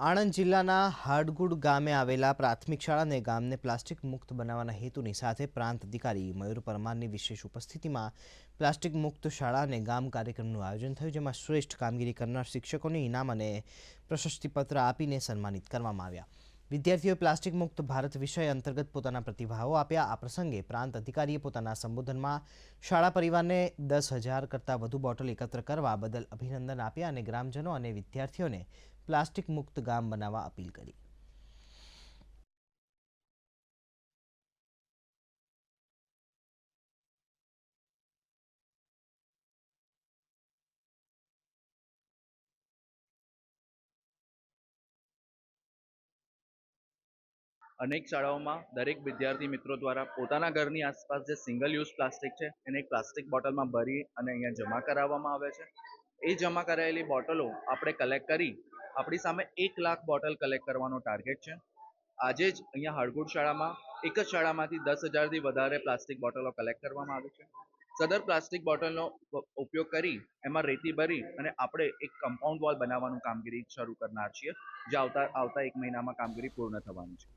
આણંદ જિલ્લાના હાડગુડ ગામે આવેલા પ્રાથમિક શાળાને ગામને પ્લાસ્ટિક મુક્ત બનાવવાના હેતુની સાથે પ્રાંત અધિકારી મયુર પરમારની વિશેષ ઉપસ્થિતિમાં પ્લાસ્ટિક મુક્ત શાળા અને ગામ કાર્યક્રમનું આયોજન થયું, જેમાં શ્રેષ્ઠ કામગીરી કરનાર શિક્ષકોને ઇનામ અને પ્રશસ્તિપત્ર આપીને સન્માનિત કરવામાં આવ્યા. વિદ્યાર્થીઓએ પ્લાસ્ટિક મુક્ત ભારત વિષય અંતર્ગત પોતાના પ્રતિભાવો આપ્યા. આ પ્રસંગે પ્રાંત અધિકારીએ પોતાના સંબોધનમાં શાળા પરિવારને 10,000 કરતાં વધુ બોટલ એકત્ર કરવા બદલ અભિનંદન આપ્યા અને ગ્રામજનો અને વિદ્યાર્થીઓને પ્લાસ્ટિક મુક્ત ગામ બનાવવા અપીલ કરી. અનેક શાળાઓમાં દરેક વિદ્યાર્થી મિત્રો દ્વારા પોતાના ઘરની આસપાસ જે સિંગલ યુઝ પ્લાસ્ટિક છે એને એક પ્લાસ્ટિક બોટલમાં ભરી અને અહીંયા જમા કરાવવામાં આવે છે. એ જમા કરાયેલી બોટલો આપણે કલેક્ટ કરી આપણી સામે 1,00,000 બોટલ કલેક્ટ કરવાનો ટાર્ગેટ છે. આજે જ અહીંયા હળગુડ શાળામાં એક જ શાળામાંથી 10,000થી વધારે પ્લાસ્ટિક બોટલો કલેક્ટ કરવામાં આવી છે. સદર પ્લાસ્ટિક બોટલનો ઉપયોગ કરી એમાં રેતી ભરી અને આપણે એક કમ્પાઉન્ડ વોલ બનાવવાનું કામગીરી શરૂ કરનાર છીએ, જે આવતા 1 મહિનામાં કામગીરી પૂર્ણ થવાની છે.